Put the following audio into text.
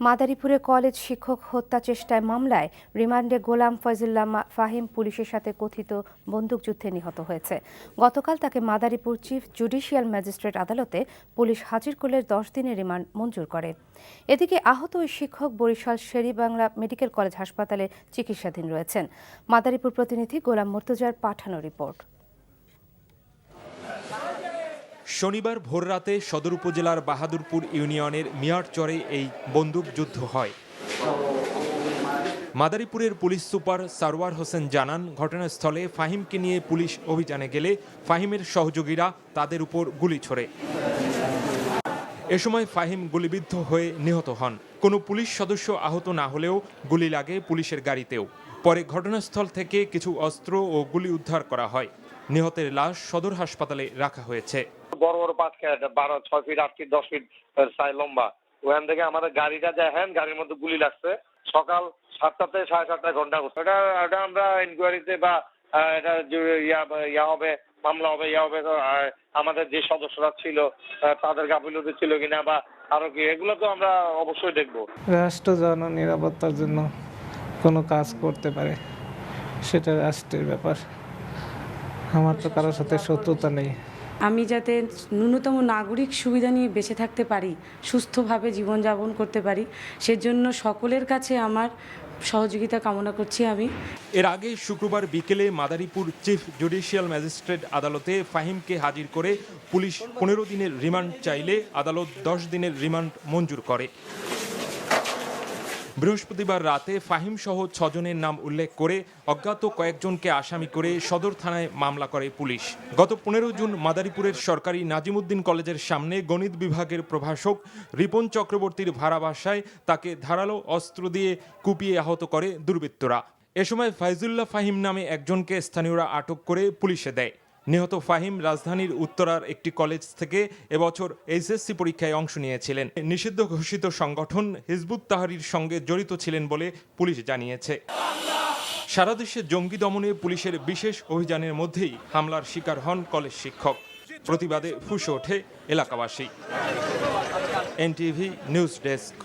মাদারীপুরে college শিক্ষক হত্যা চেষ্টায় মামলায় রিমান্ডে গোলাম ফয়জুল্লাহ ফাহিম পুলিশের সাথে কথিত বন্দুকযুদ্ধে নিহত হয়েছে। গতকাল তাকে মাদারীপুর চিফ জুডিশিয়াল ম্যাজিস্ট্রেট আদালতে পুলিশ হাজির করলে 10 দিনের রিমান্ড মঞ্জুর করে। এদিকে আহত ওই শিক্ষক বরিশাল শের-ই-বাংলা মেডিকেল কলেজ হাসপাতালে চিকিৎসাধীন রয়েছেন। মাদারীপুর প্রতিনিধি গোলাম মুর্তজার পাঠানো রিপোর্ট। শনিবার ভোররাতে সদর উপজেলার বাহাদুরপুর ইউনিয়নের মিয়ারচরে এই বন্দুকযুদ্ধ হয়। মাদারীপুরের পুলিশ সুপার সারওয়ার হোসেন জানান, ঘটনাস্থলে ফাহিমকে নিয়ে পুলিশ অভিযানে গেলে ফাহিমের সহযোগীরা তাদের উপর গুলি ছোড়ে। এ সময় ফাহিম গুলিবিদ্ধ হয়ে নিহত হন। কোনো পুলিশ সদস্য আহত না হলেও গুলি লাগে পুলিশের গাড়িতেও। পরে ঘটনাস্থল থেকে কিছু অস্ত্র ও গুলি উদ্ধার করা হয়। নিহতের লাশ সদর হাসপাতালে রাখা হয়েছে। বড় বড় 5 feet 12 6 feet 8 feet 10 feet size লম্বা। ওখান থেকে আমাদের গাড়িটা দেখেন, গাড়ির মধ্যে গুলি লাগছে। সকাল 7টা থেকে 7:30 ঘন্টা। এটা আমরা ইনকোয়ারিতে বা এটা হবে, মামলা হবে, হবে। আমাদের যে সদস্যরা ছিল তাদের গাফিলতি ছিল কিনা বা আরো কি, এগুলো তো আমরা অবশ্যই দেখবো। রাষ্ট্র জননিরাপত্তার জন্য কোনো কাজ করতে পারে, সেটা রাষ্ট্রের ব্যাপার। আমার তো কারোর সাথে শত্রুতা নেই। আমি যাতে ন্যূনতম নাগরিক সুবিধা নিয়ে বেঁচে থাকতে পারি, সুস্থভাবে জীবনযাপন করতে পারি, সেজন্য সকলের কাছে আমার সহযোগিতা কামনা করছি আমি। এর আগে শুক্রবার বিকেলে মাদারীপুর চিফ জুডিশিয়াল ম্যাজিস্ট্রেট আদালতে ফাহিমকে হাজির করে পুলিশ 15 দিনের রিমান্ড চাইলে আদালত 10 দিনের রিমান্ড মঞ্জুর করে। বৃহস্পতিবার রাতে ফাহিম সহ 6 জনের নাম উল্লেখ করে অজ্ঞাত কয়েকজনকে আসামি করে সদর থানায় মামলা করে পুলিশ। গত 15 জুন মাদারীপুরের সরকারি নাজিমুদ্দিন কলেজের সামনে গণিত বিভাগের প্রভাষক রিপন চক্রবর্তীর ভাড়া বাসায় তাকে ধারালো অস্ত্র দিয়ে কুপিয়ে আহত করে দুর্বৃত্তরা। এ সময় ফয়জুল্লাহ ফাহিম নামে একজনকে স্থানীয়রা আটক করে পুলিশে দেয়। নিহত ফাহিম রাজধানীর উত্তরার একটি কলেজ থেকে এবছর এইচএসসি পরীক্ষায় অংশ নিয়েছিলেন। নিষিদ্ধ ঘোষিত সংগঠন হিজবুত তাহরীর সঙ্গে জড়িত ছিলেন বলে পুলিশ জানিয়েছে। সারা দেশে জঙ্গি দমনে পুলিশের বিশেষ অভিযানের মধ্যেই হামলার শিকার হন কলেজ শিক্ষক। প্রতিবাদে ফুঁসে ওঠে এলাকাবাসী। NTV news desk.